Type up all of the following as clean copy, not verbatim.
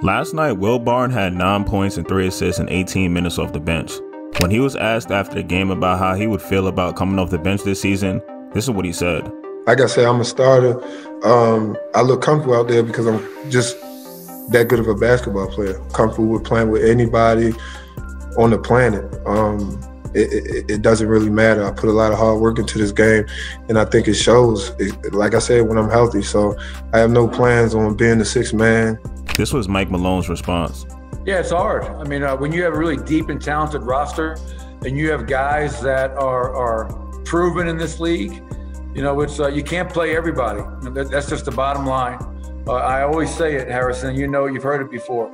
Last night, Will Barton had 9 points and 3 assists in 18 minutes off the bench. When he was asked after the game about how he would feel about coming off the bench this season, this is what he said. Like I said, I'm a starter. I look comfortable out there because I'm just that good of a basketball player. Comfortable with playing with anybody on the planet. It doesn't really matter. I put a lot of hard work into this game, and I think it shows, like I said, when I'm healthy. So I have no plans on being the sixth man. This was Mike Malone's response. Yeah, it's hard. I mean, when you have a really deep and talented roster and you have guys that are proven in this league, it's you can't play everybody. That's just the bottom line. I always say it, Harrison, you've heard it before.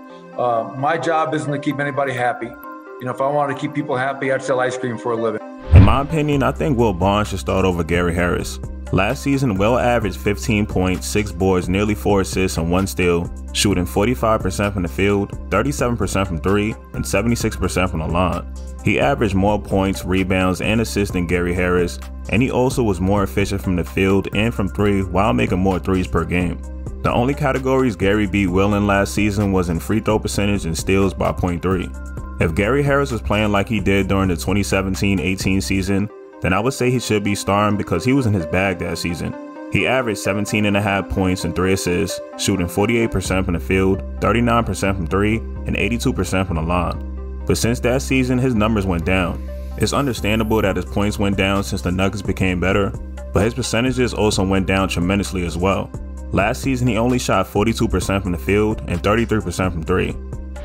My job isn't to keep anybody happy. If I wanted to keep people happy, I'd sell ice cream for a living. In my opinion, I think Will Barton should start over Gary Harris. Last season, Will averaged 15 points, 6 boards, nearly 4 assists, and 1 steal, shooting 45% from the field, 37% from 3, and 76% from the line. He averaged more points, rebounds, and assists than Gary Harris, and he also was more efficient from the field and from 3 while making more 3s per game. The only categories Gary beat Will in last season was in free throw percentage and steals by .3. If Gary Harris was playing like he did during the 2017-18 season, then I would say he should be starting because he was in his bag that season. He averaged 17.5 points and 3 assists, shooting 48% from the field, 39% from 3, and 82% from the line. But since that season, his numbers went down. It's understandable that his points went down since the Nuggets became better, but his percentages also went down tremendously as well. Last season, he only shot 42% from the field and 33% from 3.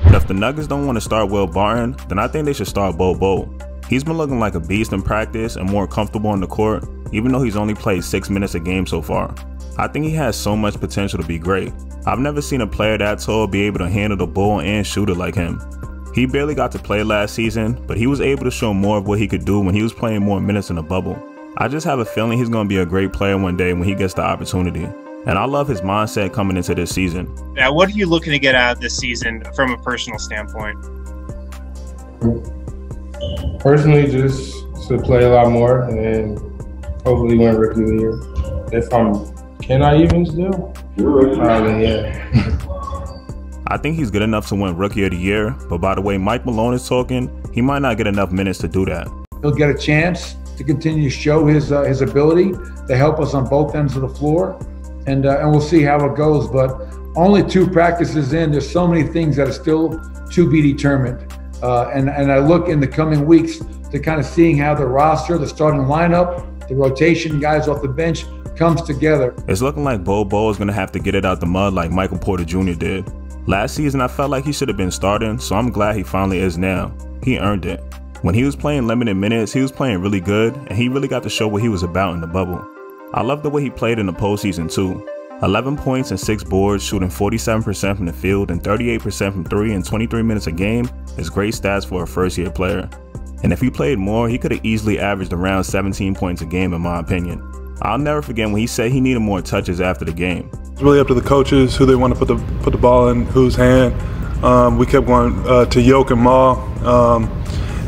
But if the Nuggets don't want to start Will Barton, then I think they should start Bo. He's been looking like a beast in practice and more comfortable on the court, even though he's only played 6 minutes a game so far. I think he has so much potential to be great. I've never seen a player that tall be able to handle the ball and shoot it like him. He barely got to play last season, but he was able to show more of what he could do when he was playing more minutes in the bubble. I just have a feeling he's going to be a great player one day when he gets the opportunity. And I love his mindset coming into this season. Now, what are you looking to get out of this season from a personal standpoint? Personally, just to play a lot more and hopefully win Rookie of the Year. Can I even still? Probably, yeah. I think he's good enough to win Rookie of the Year, but by the way Mike Malone is talking, he might not get enough minutes to do that. He'll get a chance to continue to show his ability to help us on both ends of the floor. And we'll see how it goes, but only 2 practices in, there's so many things that are still to be determined. And I look in the coming weeks to kind of seeing how the roster, the starting lineup, the rotation, guys off the bench comes together. It's looking like Bo is going to have to get it out the mud like Michael Porter Jr. did. Last season, I felt like he should have been starting, so I'm glad he finally is now. He earned it. When he was playing limited minutes, he was playing really good, and he really got to show what he was about in the bubble. I love the way he played in the postseason too. 11 points and 6 boards, shooting 47% from the field and 38% from 3 in 23 minutes a game is great stats for a first-year player. And if he played more, he could have easily averaged around 17 points a game in my opinion. I'll never forget when he said he needed more touches after the game. It's really up to the coaches who they want to put the ball in whose hand. We kept going to Yoke and Maul,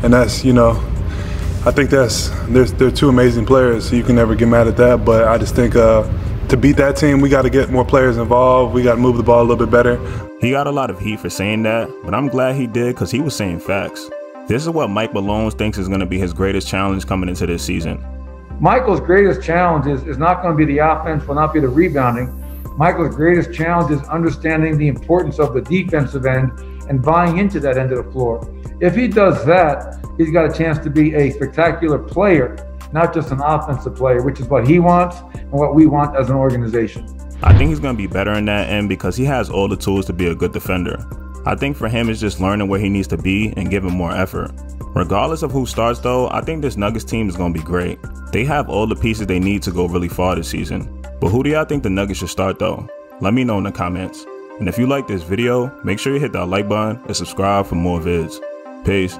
and that's, I think they're 2 amazing players, so you can never get mad at that. But I just think to beat that team, we got to get more players involved. We got to move the ball a little bit better. He got a lot of heat for saying that, but I'm glad he did because he was saying facts. This is what Mike Malone thinks is going to be his greatest challenge coming into this season. Michael's greatest challenge is not going to be the offense, will not be the rebounding. Michael's greatest challenge is understanding the importance of the defensive end and buying into that end of the floor. If he does that, he's got a chance to be a spectacular player, not just an offensive player, which is what he wants and what we want as an organization. I think he's going to be better in that end because he has all the tools to be a good defender. I think for him it's just learning where he needs to be and giving more effort. Regardless of who starts though, I think this Nuggets team is going to be great. They have all the pieces they need to go really far this season. But who do y'all think the Nuggets should start though? Let me know in the comments. And if you like this video, make sure you hit that like button and subscribe for more vids. Peace.